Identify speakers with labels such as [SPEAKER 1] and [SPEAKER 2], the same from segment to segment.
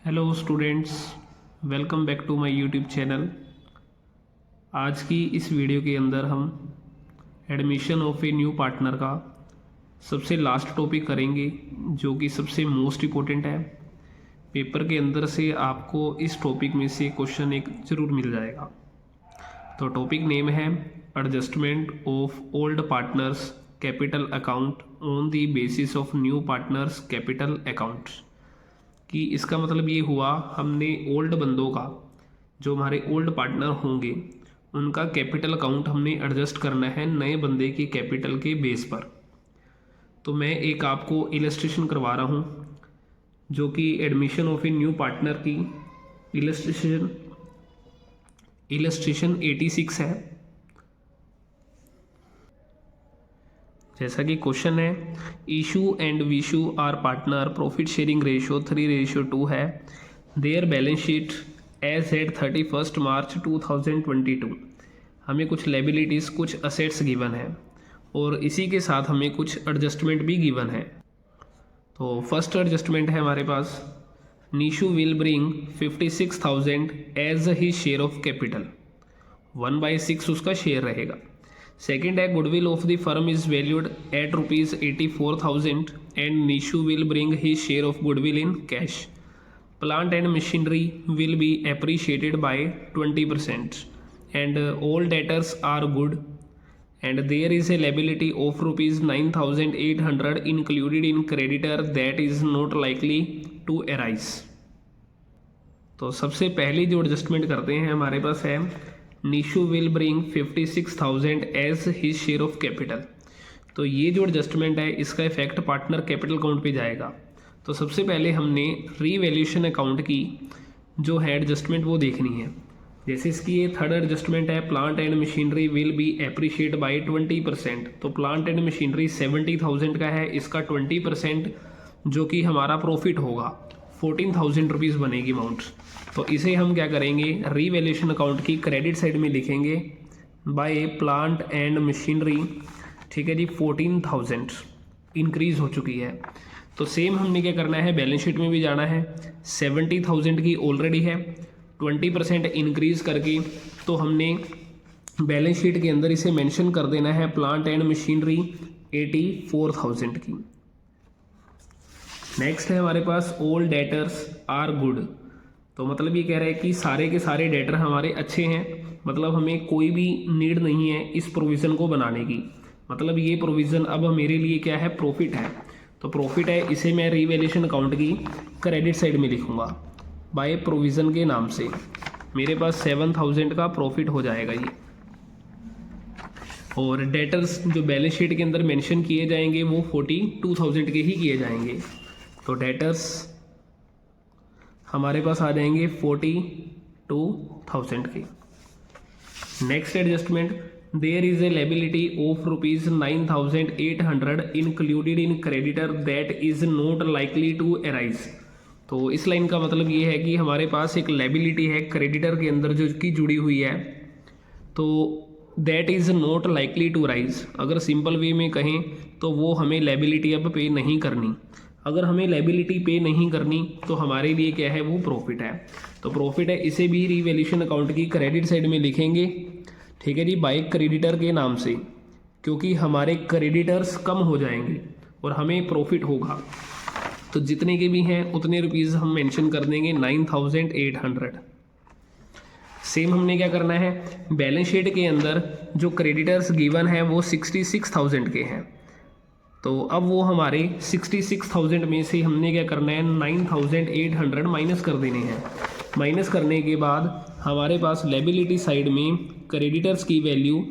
[SPEAKER 1] Hello students, welcome back to my YouTube channel. आज की इस वीडियो के अंदर हम admission of a new partner का सबसे लास्ट टॉपिक करेंगे, जो कि सबसे मोस्ट इम्पोर्टेंट है। पेपर के अंदर से आपको इस टॉपिक में से क्वेश्चन एक ज़रूर मिल जाएगा। तो टॉपिक नेम है adjustment of old partners capital account on the basis of new partners capital account. कि इसका मतलब ये हुआ, हमने ओल्ड बंदों का, जो हमारे ओल्ड पार्टनर होंगे, उनका कैपिटल अकाउंट हमने एडजस्ट करना है नए बंदे के कैपिटल के बेस पर। तो मैं एक आपको इलस्ट्रेशन करवा रहा हूँ, जो कि admission of a new partner की इलस्ट्रेशन 86 है। जैसा कि क्वेश्चन है, Ishu and Vishu are partner, profit sharing ratio 3:2 है। Their balance sheet as at 31 March 2022। हमें कुछ लायबिलिटीज़, कुछ असेट्स गिवन है और इसी के साथ हमें कुछ एडजस्टमेंट भी गिवन है। तो फर्स्ट एडजस्टमेंट है हमारे पास, Nishu will bring 56,000 as he share of capital, 1/6 उसका शेयर रहेगा। सेकेंड है, goodwill of the firm is valued at ₹84,000 and Nishu will bring his share of goodwill in cash. Plant and machinery will be appreciated by 20% and all debtors are good and there is a liability of ₹9,800 included in creditor that is not likely to arise. तो सबसे पहली जो adjustment करते हैं हमारे पास है, Nishu will bring 56,000 as his share of capital. तो ये जो एडजस्टमेंट है, इसका इफेक्ट पार्टनर कैपिटल अकाउंट पे जाएगा। तो सबसे पहले हमने रीवैल्यूएशन अकाउंट की जो है एडजस्टमेंट वो देखनी है। जैसे इसकी ये थर्ड एडजस्टमेंट है, plant and machinery will be appreciate by 20%। तो प्लांट एंड मशीनरी 70,000 का है, इसका 20% जो कि हमारा प्रॉफिट होगा, 14,000 रुपीज़ बनेगी अमाउंट। तो इसे हम क्या करेंगे, रीवैल्यूएशन अकाउंट की क्रेडिट साइड में लिखेंगे बाय प्लांट एंड मशीनरी। ठीक है जी, 14,000 इंक्रीज हो चुकी है। तो सेम हमने क्या करना है, बैलेंस शीट में भी जाना है, 70,000 की ऑलरेडी है, 20% इंक्रीज करके तो हमने बैलेंस शीट के अंदर इसे मेंशन कर देना है, प्लांट एंड मशीनरी 84,000 की। नेक्स्ट है हमारे पास, ऑल डेटर्स आर गुड। तो मतलब ये कह रहा है कि सारे के सारे डेटर हमारे अच्छे हैं, मतलब हमें कोई भी नीड नहीं है इस प्रोविज़न को बनाने की। मतलब ये प्रोविज़न अब मेरे लिए क्या है, प्रॉफिट है। तो प्रॉफिट है, इसे मैं रीवैल्यूएशन अकाउंट की क्रेडिट साइड में लिखूंगा बाय प्रोविज़न के नाम से। मेरे पास 7,000 का प्रॉफिट हो जाएगा ये। और डेटर्स जो बैलेंस शीट के अंदर मेंशन किए जाएंगे वो 42,000 के ही किए जाएंगे। तो डेटर्स हमारे पास आ जाएंगे 42,000 के। Next adjustment, there is a liability of ₹9,800 included in creditor that is not likely to arise. तो इस लाइन का मतलब ये है कि हमारे पास एक लायबिलिटी है क्रेडिटर के अंदर जो कि जुड़ी हुई है, तो that is not likely to rise. अगर सिंपल वे में कहें तो वो हमें लायबिलिटी अब पे नहीं करनी। अगर हमें लायबिलिटी पे नहीं करनी तो हमारे लिए क्या है, वो प्रॉफिट है। तो प्रॉफिट है, इसे भी रीवैल्यूएशन अकाउंट की क्रेडिट साइड में लिखेंगे। ठीक है जी, बाय क्रेडिटर के नाम से, क्योंकि हमारे क्रेडिटर्स कम हो जाएंगे और हमें प्रॉफिट होगा। तो जितने के भी हैं उतने रुपीज़ हम मेंशन कर देंगे, 9,800। सेम हमने क्या करना है, बैलेंस शीट के अंदर जो क्रेडिटर्स गिवन है वो 66,000 के हैं। तो अब वो हमारे 66,000 में से हमने क्या करना है, 9,800 माइनस कर देने हैं। माइनस करने के बाद हमारे पास लायबिलिटी साइड में क्रेडिटर्स की वैल्यू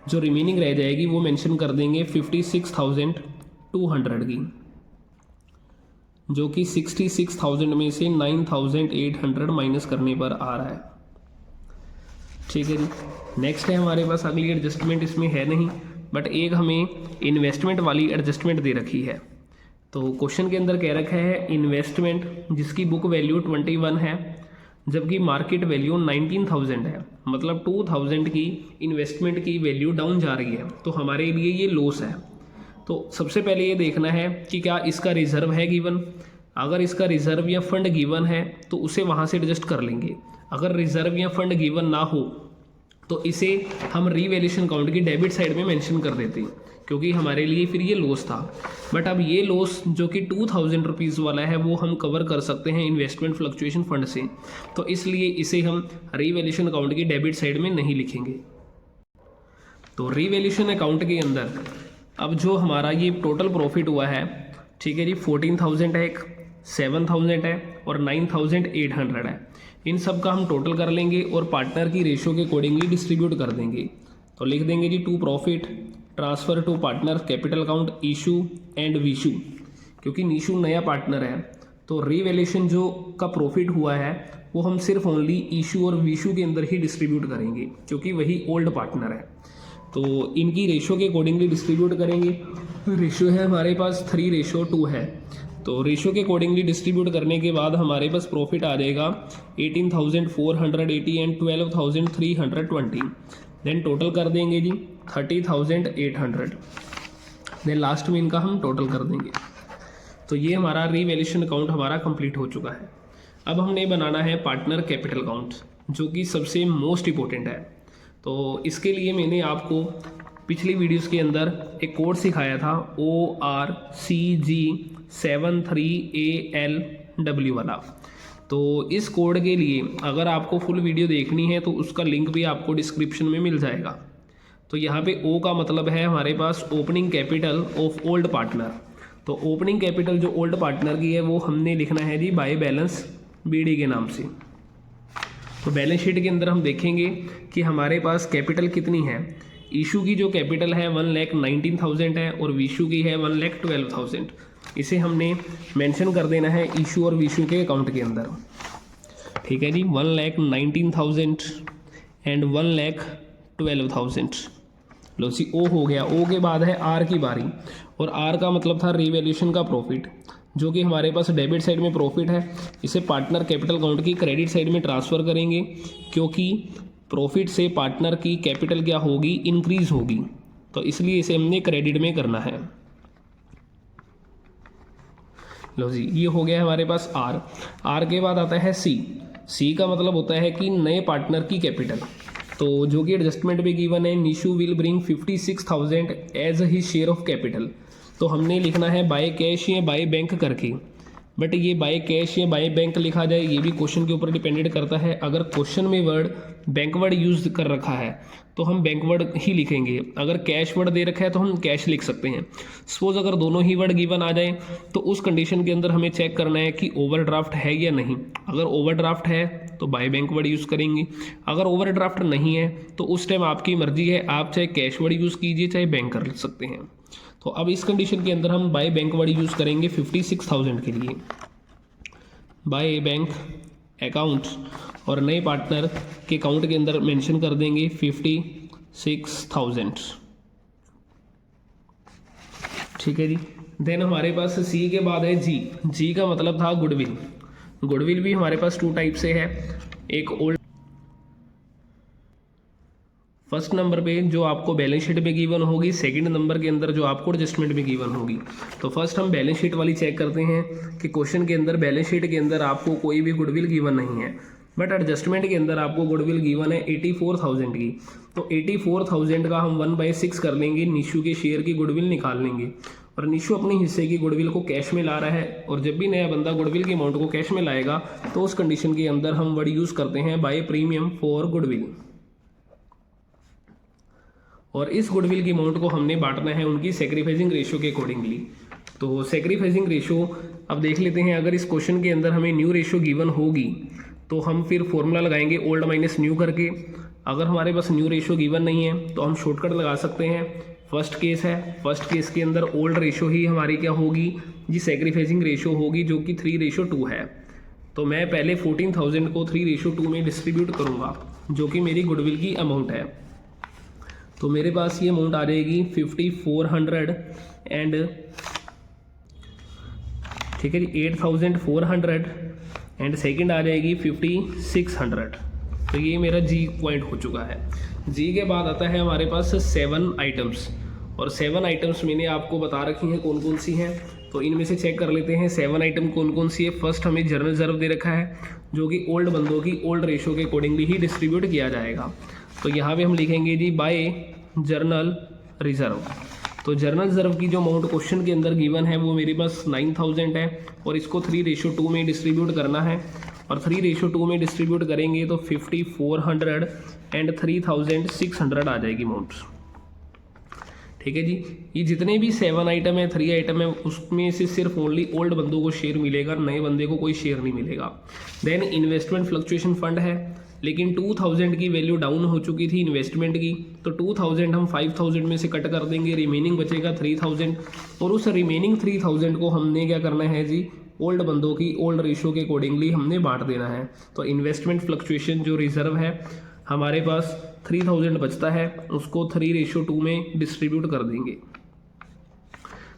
[SPEAKER 1] जो रिमेनिंग रह जाएगी वो मेंशन कर देंगे 56,200 की, जो कि 66,000 में से 9,800 माइनस करने पर आ रहा है। ठीक है जी, नेक्स्ट है हमारे पास अगली एडजस्टमेंट, इसमें है नहीं, बट एक हमें इन्वेस्टमेंट वाली एडजस्टमेंट दे रखी है। तो क्वेश्चन के अंदर कह रखा है, इन्वेस्टमेंट जिसकी बुक वैल्यू 21 है जबकि मार्केट वैल्यू 19,000 है, मतलब 2,000 की इन्वेस्टमेंट की वैल्यू डाउन जा रही है, तो हमारे लिए ये लॉस है। तो सबसे पहले ये देखना है कि क्या इसका रिजर्व है गिवन। अगर इसका रिजर्व या फंड गिवन है तो उसे वहाँ से एडजस्ट कर लेंगे। अगर रिजर्व या फंड गिवन ना हो तो इसे हम रीवैल्यूएशन अकाउंट की डेबिट साइड में मेंशन कर देते हैं, क्योंकि हमारे लिए फिर ये लॉस था। बट अब ये लॉस जो कि 2000 रुपीज़ वाला है वो हम कवर कर सकते हैं इन्वेस्टमेंट फ्लक्चुएशन फंड से, तो इसलिए इसे हम रीवैल्यूएशन अकाउंट की डेबिट साइड में नहीं लिखेंगे। तो रीवैल्यूएशन अकाउंट के अंदर अब जो हमारा ये टोटल प्रॉफिट हुआ है, ठीक है जी, 14,000 है, एक 7,000 है और 9,800 है। इन सब का हम टोटल कर लेंगे और पार्टनर की रेशो के अकॉर्डिंगली डिस्ट्रीब्यूट कर देंगे। तो लिख देंगे जी to profit transfer to partner capital account Ishu and Vishu, क्योंकि निशु नया पार्टनर है तो रीवैल्यूएशन जो का प्रॉफिट हुआ है वो हम सिर्फ ओनली इशू और विशू के अंदर ही डिस्ट्रीब्यूट करेंगे, क्योंकि वही ओल्ड पार्टनर है। तो इनकी रेशो के अकॉर्डिंगली डिस्ट्रीब्यूट करेंगे। रेशो है हमारे पास 3:2 है, तो रेशो के अकॉर्डिंगली डिस्ट्रीब्यूट करने के बाद हमारे पास प्रॉफिट आ जाएगा 18,480 एंड 12,320। देन टोटल कर देंगे जी 30,800। देन लास्ट में इनका हम टोटल कर देंगे। तो ये हमारा रीवैल्यूएशन अकाउंट हमारा कंप्लीट हो चुका है। अब हमने बनाना है पार्टनर कैपिटल अकाउंट, जो कि सबसे मोस्ट इम्पोर्टेंट है। तो इसके लिए मैंने आपको पिछली वीडियोस के अंदर एक कोड सिखाया था ORCG73ALW वाला। तो इस कोड के लिए अगर आपको फुल वीडियो देखनी है तो उसका लिंक भी आपको डिस्क्रिप्शन में मिल जाएगा। तो यहाँ पे O का मतलब है हमारे पास opening capital of old partner. तो ओपनिंग कैपिटल जो ओल्ड पार्टनर की है वो हमने लिखना है जी बाय बैलेंस BD के नाम से। तो बैलेंस शीट के अंदर हम देखेंगे कि हमारे पास कैपिटल कितनी है। इशू की जो कैपिटल है 1,19,000 है और विशू की है 1,12,000। इसे हमने मेंशन कर देना है इशू और विशू के अकाउंट के अंदर, ठीक है जी। 1,19,000 एंड 1,12,000। लो सी ओ हो गया। ओ के बाद है आर की बारी, और आर का मतलब था रीवैल्यूएशन का प्रॉफिट, जो कि हमारे पास डेबिट साइड में प्रॉफिट है। इसे पार्टनर कैपिटल अकाउंट की क्रेडिट साइड में ट्रांसफ़र करेंगे, क्योंकि प्रॉफिट से पार्टनर की कैपिटल क्या होगी, इंक्रीज होगी। तो इसलिए इसे हमने क्रेडिट में करना है। लो जी, ये हो गया हमारे पास आर। आर के बाद आता है सी। सी का मतलब होता है कि नए पार्टनर की कैपिटल। तो जो कि एडजस्टमेंट भी गिवन है, Nishu will bring 56,000 as he share of capital. तो हमने लिखना है बाय कैश या बाय बैंक करके। बट ये बाय कैश या बाय बैंक लिखा जाए ये भी क्वेश्चन के ऊपर डिपेंडेंट करता है। अगर क्वेश्चन में वर्ड बैंक वर्ड यूज कर रखा है तो हम बैंक वर्ड ही लिखेंगे। अगर कैश वर्ड दे रखा है तो हम कैश लिख सकते हैं। सपोज अगर दोनों ही वर्ड गिवन आ जाए तो उस कंडीशन के अंदर हमें चेक करना है कि ओवरड्राफ्ट है या नहीं। अगर ओवरड्राफ्ट है तो बाय बैंक वर्ड यूज़ करेंगे। अगर ओवरड्राफ्ट नहीं है तो उस टाइम आपकी मर्जी है, आप चाहे कैश वर्ड यूज़ कीजिए चाहे बैंक कर सकते हैं। तो अब इस कंडीशन के अंदर हम बाय बैंक वर्ड यूज़ करेंगे 56,000 के लिए। बाय बैंक अकाउंट और नए पार्टनर के अकाउंट के अंदर मेंशन कर देंगे 56,000, ठीक है जी। देन हमारे पास सी के बाद है जी। जी का मतलब था गुडविल। गुडविल भी हमारे पास 2 टाइप से है। एक ओल्ड, फर्स्ट नंबर पे जो आपको बैलेंस शीट में गिवन होगी, सेकंड नंबर के अंदर जो आपको एडजस्टमेंट में गिवन होगी। तो फर्स्ट हम बैलेंस शीट वाली चेक करते हैं कि क्वेश्चन के अंदर बैलेंस शीट के अंदर आपको कोई भी गुडविल गिवन नहीं है, बट एडजस्टमेंट के अंदर आपको गुडविल गिवन है 84,000 की। तो 84,000 का हम 1/6 कर लेंगे, निशु के शेयर की गुडविल निकाल लेंगे। और निशु अपने हिस्से की गुडविल को कैश में ला रहा है, और जब भी नया बंदा गुडविल के अमाउंट को कैश में लाएगा तो उस कंडीशन के अंदर हम वर्ड यूज़ करते हैं बाय प्रीमियम फॉर गुडविल। और इस गुडविल की अमाउंट को हमने बांटना है उनकी सेक्रीफाइसिंग रेशियो के अकॉर्डिंगली। तो सेक्रीफाइसिंग रेशियो अब देख लेते हैं। अगर इस क्वेश्चन के अंदर हमें न्यू रेशियो गिवन होगी तो हम फिर फॉर्मूला लगाएंगे ओल्ड माइनस न्यू करके। अगर हमारे पास न्यू रेशियो गिवन नहीं है तो हम शॉर्टकट लगा सकते हैं। फर्स्ट केस है, फर्स्ट केस के अंदर ओल्ड रेशियो ही हमारी क्या होगी जी, सेक्रीफाइसिंग रेशियो होगी, जो कि 3:2 है। तो मैं पहले 14,000 को 3:2 में डिस्ट्रीब्यूट करूँगा, जो कि मेरी गुडविल की अमाउंट है। तो मेरे पास ये अमाउंट आ जाएगी 5400 एंड, ठीक है जी, 8400 एंड सेकंड आ जाएगी 5600। तो ये मेरा जी पॉइंट हो चुका है। जी के बाद आता है हमारे पास 7 आइटम्स, और 7 आइटम्स मैंने आपको बता रखी हैं कौन कौन सी हैं। तो इनमें से चेक कर लेते हैं 7 आइटम कौन कौन सी है। फर्स्ट हमें जर्नल रिजर्व दे रखा है जो कि ओल्ड बंदों की ओल्ड रेशो के अकॉर्डिंगली ही डिस्ट्रीब्यूट किया जाएगा। तो यहाँ पे हम लिखेंगे जी बाय जर्नल रिजर्व। तो जर्नल रिजर्व की जो अमाउंट क्वेश्चन के अंदर गिवन है वो मेरे पास 9000 है और इसको 3:2 में डिस्ट्रीब्यूट करना है और 3:2 में डिस्ट्रीब्यूट करेंगे तो 5400 एंड 3600 आ जाएगी अमाउंट। ठीक है जी, ये जितने भी 7 आइटम है 3 आइटम है उसमें से सिर्फ ओनली ओल्ड बंदों को शेयर मिलेगा, नए बंदे को कोई शेयर नहीं मिलेगा। देन इन्वेस्टमेंट फ्लक्चुएशन फंड है, लेकिन 2000 की वैल्यू डाउन हो चुकी थी इन्वेस्टमेंट की, तो 2000 हम 5000 में से कट कर देंगे, रिमेनिंग बचेगा 3000 और उस रिमेनिंग 3000 को हमने क्या करना है जी ओल्ड बंदों की ओल्ड रेशो के अकॉर्डिंगली हमने बांट देना है। तो इन्वेस्टमेंट फ्लक्चुएशन जो रिजर्व है हमारे पास 3000 बचता है, उसको 3:2 में डिस्ट्रीब्यूट कर देंगे।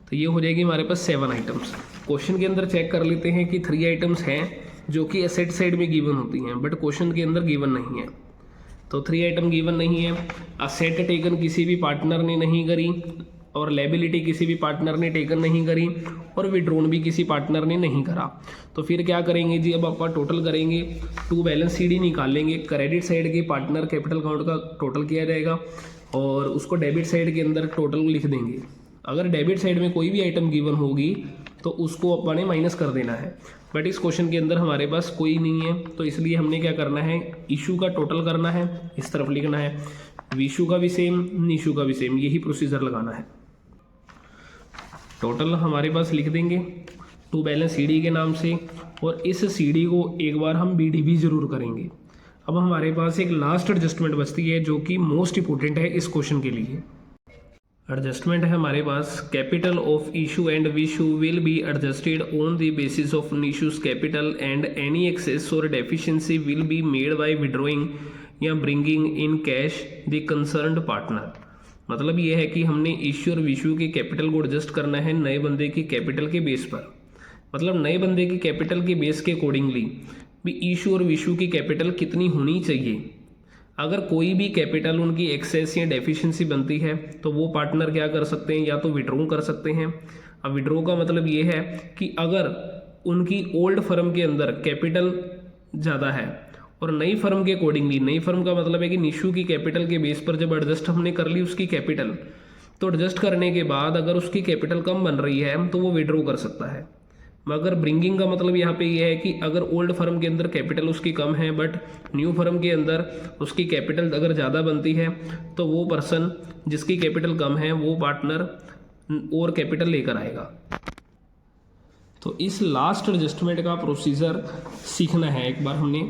[SPEAKER 1] तो ये हो जाएगी हमारे पास 7 आइटम्स। क्वेश्चन के अंदर चेक कर लेते हैं कि 3 आइटम्स हैं जो कि एसेट साइड में गिवन होती हैं बट क्वेश्चन के अंदर गिवन नहीं है। तो 3 आइटम गिवन नहीं है। असेट टेकन किसी भी पार्टनर ने नहीं करी और लायबिलिटी किसी भी पार्टनर ने टेकन नहीं करी और विड्रॉन भी किसी पार्टनर ने नहीं करा। तो फिर क्या करेंगे जी, अब आप टोटल करेंगे, टू बैलेंस शीट ही निकालेंगे। क्रेडिट साइड के पार्टनर कैपिटल अकाउंट का टोटल किया जाएगा और उसको डेबिट साइड के अंदर टोटल लिख देंगे। अगर डेबिट साइड में कोई भी आइटम गिवन होगी तो उसको अपने माइनस कर देना है, बट इस क्वेश्चन के अंदर हमारे पास कोई नहीं है तो इसलिए हमने क्या करना है, इशू का टोटल करना है, इस तरफ लिखना है, विशु का भी सेम, निशु का भी सेम, यही प्रोसीजर लगाना है। टोटल हमारे पास लिख देंगे टू बैलेंस सीडी के नाम से और इस सीडी को एक बार हम बीडी भी जरूर करेंगे। अब हमारे पास एक लास्ट एडजस्टमेंट बचती है जो कि मोस्ट इंपॉर्टेंट है इस क्वेश्चन के लिए। एडजस्टमेंट है हमारे पास, capital of Ishu and Vishu will be adjusted on the basis of Nishu's capital and any excess और deficiency will be made by withdrawing या bringing in cash the concerned partner. मतलब ये है कि हमने इशू और विशु के कैपिटल को एडजस्ट करना है नए बंदे की कैपिटल के बेस पर। मतलब नए बंदे की कैपिटल के बेस के अकॉर्डिंगली भी इशू और विशु की कैपिटल कितनी होनी चाहिए। अगर कोई भी कैपिटल उनकी एक्सेस या डेफिशिएंसी बनती है तो वो पार्टनर क्या कर सकते हैं, या तो विड्रॉ कर सकते हैं। अब विड्रॉ का मतलब ये है कि अगर उनकी ओल्ड फर्म के अंदर कैपिटल ज़्यादा है और नई फर्म के अकॉर्डिंगली, नई फर्म का मतलब है कि निशु की कैपिटल के बेस पर जब एडजस्ट हमने कर ली उसकी कैपिटल, तो एडजस्ट करने के बाद अगर उसकी कैपिटल कम बन रही है तो वो विड्रॉ कर सकता है। मगर ब्रिंगिंग का मतलब यहाँ पे ये है कि अगर ओल्ड फर्म के अंदर कैपिटल उसकी कम है बट न्यू फर्म के अंदर उसकी कैपिटल अगर ज़्यादा बनती है तो वो पर्सन जिसकी कैपिटल कम है वो पार्टनर और कैपिटल लेकर आएगा। तो इस लास्ट एडजस्टमेंट का प्रोसीजर सीखना है एक बार हमने।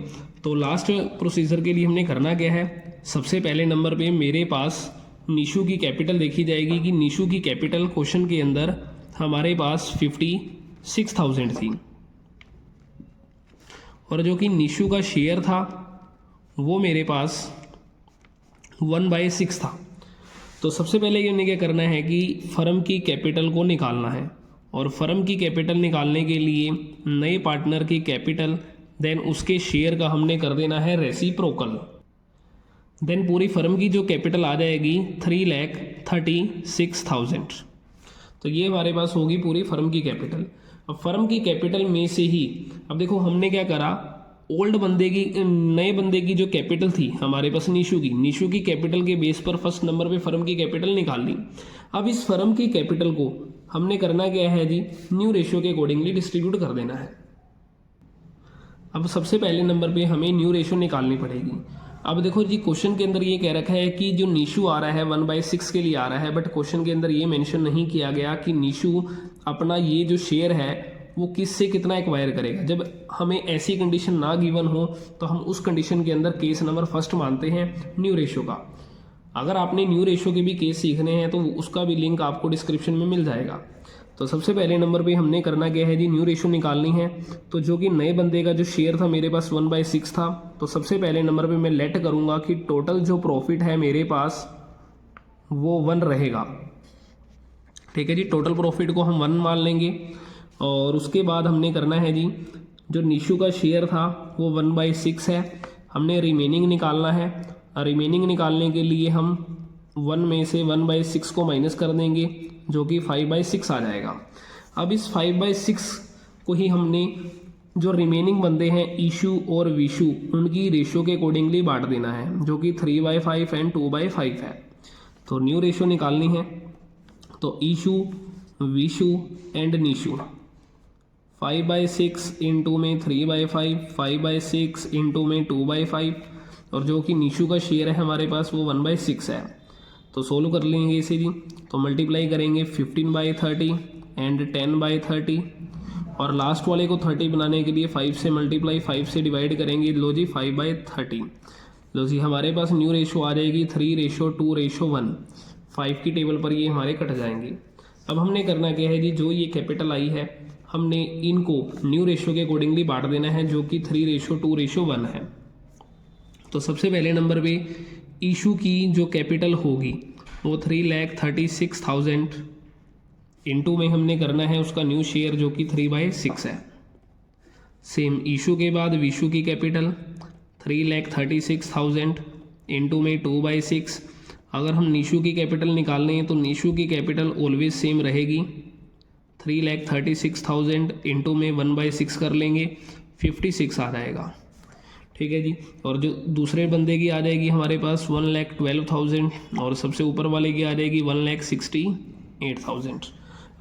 [SPEAKER 1] तो लास्ट प्रोसीजर के लिए हमने करना क्या है, सबसे पहले नंबर पे मेरे पास निशु की कैपिटल देखी जाएगी कि निशु की कैपिटल क्वेश्चन के अंदर हमारे पास 56,000 थी और जो कि निशु का शेयर था वो मेरे पास 1/6 था। तो सबसे पहले हमने क्या करना है कि फर्म की कैपिटल को निकालना है और फर्म की कैपिटल निकालने के लिए नए पार्टनर की कैपिटल देन उसके शेयर का हमने कर देना है रेसिप्रोकल। देन पूरी फर्म की जो कैपिटल आ जाएगी 3,36,000। तो ये हमारे पास होगी पूरी फर्म की कैपिटल। अब फर्म की कैपिटल में से ही अब देखो हमने क्या करा, ओल्ड बंदे की, नए बंदे की जो कैपिटल थी हमारे पास निशु की कैपिटल के बेस पर फर्स्ट नंबर पे फर्म की कैपिटल निकाल ली। अब इस फर्म की कैपिटल को हमने करना क्या है जी, न्यू रेशियो के अकॉर्डिंगली डिस्ट्रीब्यूट कर देना है। अब सबसे पहले नंबर पे हमें न्यू रेशियो निकालनी पड़ेगी। अब देखो जी क्वेश्चन के अंदर ये कह रखा है कि जो निशु आ रहा है 1/6 के लिए आ रहा है, बट क्वेश्चन के अंदर ये मेंशन नहीं किया गया कि निशु अपना ये जो शेयर है वो किससे कितना एक्वायर करेगा। जब हमें ऐसी कंडीशन ना गिवन हो तो हम उस कंडीशन के अंदर केस नंबर फर्स्ट मानते हैं न्यू रेशियो का। अगर आपने न्यू रेशियो के भी केस सीखने हैं तो उसका भी लिंक आपको डिस्क्रिप्शन में मिल जाएगा। तो सबसे पहले नंबर पे हमने करना क्या है जी, न्यू रेशियो निकालनी है। तो जो कि नए बंदे का जो शेयर था मेरे पास 1/6 था, तो सबसे पहले नंबर पे मैं लेट करूंगा कि टोटल जो प्रॉफिट है मेरे पास वो 1 रहेगा। ठीक है जी, टोटल प्रॉफिट को हम 1 मान लेंगे। और उसके बाद हमने करना है जी, जो निशु का शेयर था वो 1/6 है, हमने रिमेनिंग निकालना है। रिमेनिंग निकालने के लिए हम 1 में से 1/6 को माइनस कर देंगे जो कि 5/6 आ जाएगा। अब इस 5/6 को ही हमने जो रिमेनिंग बंदे हैं ईशू और विशु उनकी रेशो के अकॉर्डिंगली बांट देना है, जो कि 3/5 एंड 2/5 है। तो न्यू रेशो निकालनी है। तो ईशू, विशु एंड निशु 5/6 इंटू में 3/5, 5/6 इंटू में 2/5 और जो कि निशु का शेयर है हमारे पास वो 1/6 है। तो सोल्व कर लेंगे इसे जी। तो मल्टीप्लाई करेंगे 15/30 एंड 10/30 और लास्ट वाले को 30 बनाने के लिए 5 से मल्टीप्लाई 5 से डिवाइड करेंगे। लो जी 5/30। लो जी हमारे पास न्यू रेशो आ जाएगी 3:2:1। 5 की टेबल पर ये हमारे कट जाएंगे। अब हमने करना क्या है जी, जो ये कैपिटल आई है हमने इनको न्यू रेशो के अकॉर्डिंगली बांट देना है, जो कि 3:2:1 है। तो सबसे पहले नंबर पे इशू की जो कैपिटल होगी वो 3,36,000 इंटू में हमने करना है उसका न्यू शेयर जो कि 3/6 है। सेम इशू के बाद विशु की कैपिटल 3,36,000 इंटू में 2/6। अगर हम निशु की कैपिटल निकालने हैं तो निशु की कैपिटल ऑलवेज सेम रहेगी 3,36,000 इंटू में 1/6 कर लेंगे 56 आ जाएगा। ठीक है जी। और जो दूसरे बंदे की आ जाएगी हमारे पास 1,12,000 और सबसे ऊपर वाले की आ जाएगी 1,68,000।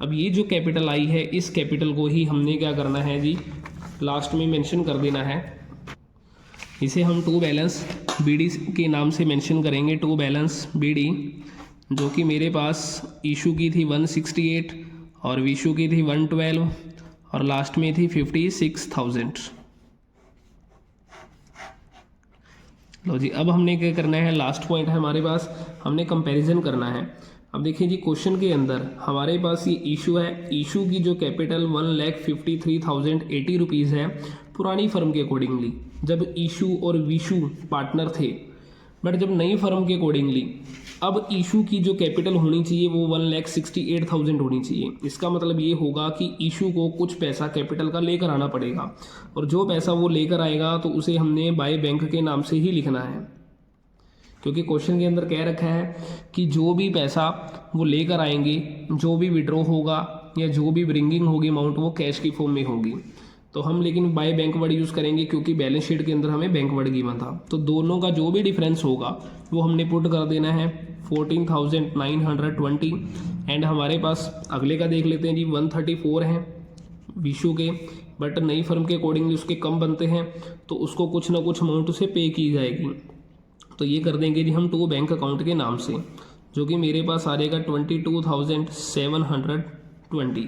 [SPEAKER 1] अब ये जो कैपिटल आई है इस कैपिटल को ही हमने क्या करना है जी, लास्ट में मेंशन कर देना है। इसे हम टू बैलेंस बीडी के नाम से मेंशन करेंगे, टू बैलेंस बीडी, जो कि मेरे पास इशू की थी 168 और विशु की थी 112 और लास्ट में थी 56,000। लो जी अब हमने क्या करना है, लास्ट पॉइंट है हमारे पास, हमने कंपैरिजन करना है। अब देखिए जी क्वेश्चन के अंदर हमारे पास ये इशू है, इशू की जो कैपिटल 1,53,080 रुपीज़ है पुरानी फर्म के अकॉर्डिंगली, जब इशू और विशु पार्टनर थे। बट जब नई फर्म के अकॉर्डिंगली अब इशू की जो कैपिटल होनी चाहिए वो 1,68,000 होनी चाहिए। इसका मतलब ये होगा कि इशू को कुछ पैसा कैपिटल का लेकर आना पड़ेगा और जो पैसा वो लेकर आएगा तो उसे हमने बाय बैंक के नाम से ही लिखना है, क्योंकि क्वेश्चन के अंदर कह रखा है कि जो भी पैसा वो लेकर आएंगे, जो भी विड्रॉ होगा या जो भी ब्रिंगिंग होगी अमाउंट वो कैश की फॉर्म में होगी। तो हम लेकिन बाय बैंक वर्ड यूज़ करेंगे क्योंकि बैलेंस शीट के अंदर हमें बैंक वर्ड गिवन था। तो दोनों का जो भी डिफरेंस होगा वो हमने पुट कर देना है 14,920 एंड हमारे पास अगले का देख लेते हैं जी 134 हैं विशु के, बट नई फर्म के अकॉर्डिंगली उसके कम बनते हैं तो उसको कुछ ना कुछ अमाउंट उसे पे की जाएगी। तो ये कर देंगे जी हम टू बैंक अकाउंट के नाम से, जो कि मेरे पास आ जाएगा 22,720।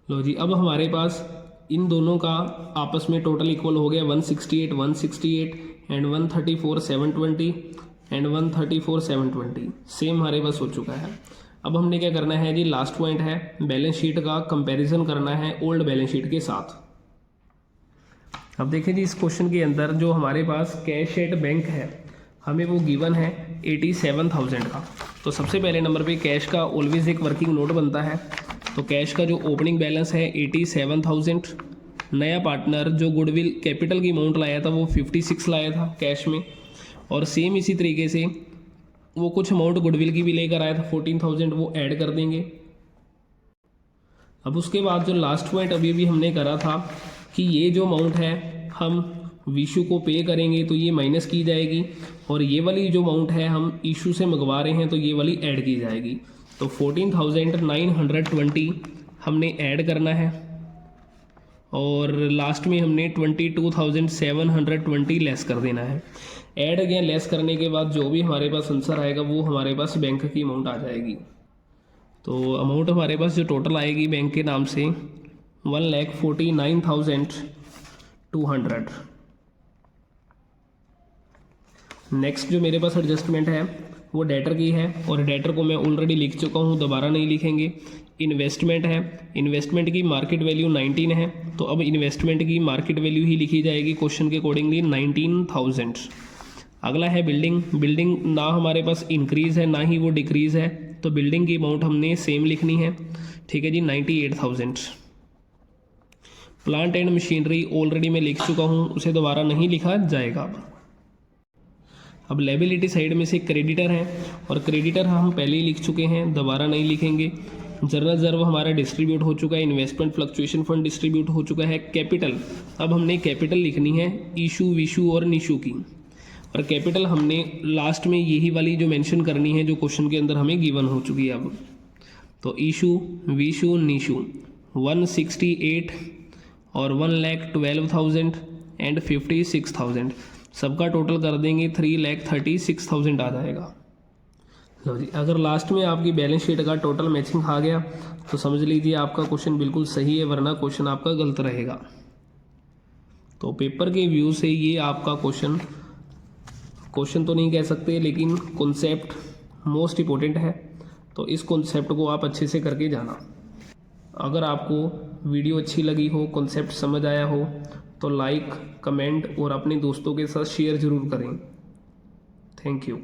[SPEAKER 1] लो जी अब हमारे पास इन दोनों का आपस में टोटल इक्वल हो गया 168 एंड 134,720 एंड 134,720 सेम हमारे पास हो चुका है। अब हमने क्या करना है जी, लास्ट पॉइंट है बैलेंस शीट का कंपैरिजन करना है ओल्ड बैलेंस शीट के साथ। अब देखिए जी इस क्वेश्चन के अंदर जो हमारे पास कैश एट बैंक है हमें वो गिवन है 87,000 का। तो सबसे पहले नंबर पे कैश का ऑलवेज एक वर्किंग नोट बनता है। तो कैश का जो ओपनिंग बैलेंस है 87,000। नया पार्टनर जो गुडविल कैपिटल की अमाउंट लाया था वो 56 लाया था कैश में, और सेम इसी तरीके से वो कुछ अमाउंट गुडविल की भी लेकर आया था 14,000, वो ऐड कर देंगे। अब उसके बाद जो लास्ट पॉइंट अभी भी हमने करा था कि ये जो अमाउंट है हम विशु को पे करेंगे तो ये माइनस की जाएगी, और ये वाली जो अमाउंट है हम इशू से मंगवा रहे हैं तो ये वाली ऐड की जाएगी। तो 14,920 हमने ऐड करना है और लास्ट में हमने 22,720 लेस कर देना है। ऐड या लेस करने के बाद जो भी हमारे पास आंसर आएगा वो हमारे पास बैंक की अमाउंट आ जाएगी। तो अमाउंट हमारे पास जो टोटल आएगी बैंक के नाम से 1,49,200। नेक्स्ट जो मेरे पास एडजस्टमेंट है वो डेटर की है, और डेटर को मैं ऑलरेडी लिख चुका हूँ, दोबारा नहीं लिखेंगे। इन्वेस्टमेंट है, इन्वेस्टमेंट की मार्केट वैल्यू 19 है, तो अब इन्वेस्टमेंट की मार्केट वैल्यू ही लिखी जाएगी क्वेश्चन के अकॉर्डिंगली 19,000। अगला है बिल्डिंग, बिल्डिंग ना हमारे पास इंक्रीज़ है ना ही वो डिक्रीज़ है, तो बिल्डिंग की अमाउंट हमने सेम लिखनी है, ठीक है जी 98,000। प्लांट एंड मशीनरी ऑलरेडी मैं लिख चुका हूँ, उसे दोबारा नहीं लिखा जाएगा। अब लायबिलिटी साइड में से क्रेडिटर हैं, और क्रेडिटर हम पहले ही लिख चुके हैं, दोबारा नहीं लिखेंगे। जनरल रिजर्व हमारा डिस्ट्रीब्यूट हो चुका है, इन्वेस्टमेंट फ्लक्चुएशन फंड डिस्ट्रीब्यूट हो चुका है। कैपिटल, अब हमने कैपिटल लिखनी है इशू, विशू और निशू की, और कैपिटल हमने लास्ट में यही वाली जो मेंशन करनी है जो क्वेश्चन के अंदर हमें गिवन हो चुकी है। अब तो इशू, विशू, निशू 168 और 1,12,000 एंड 56,000, सबका टोटल कर देंगे 3,36,000 आ जाएगा। लो जी, अगर लास्ट में आपकी बैलेंस शीट का टोटल मैचिंग आ गया तो समझ लीजिए आपका क्वेश्चन बिल्कुल सही है, वरना क्वेश्चन आपका गलत रहेगा। तो पेपर के व्यू से ये आपका क्वेश्चन तो नहीं कह सकते, लेकिन कॉन्सेप्ट मोस्ट इम्पोर्टेंट है, तो इस कॉन्सेप्ट को आप अच्छे से करके जाना। अगर आपको वीडियो अच्छी लगी हो, कॉन्सेप्ट समझ आया हो, तो लाइक, कमेंट और अपने दोस्तों के साथ शेयर ज़रूर करें। Thank you.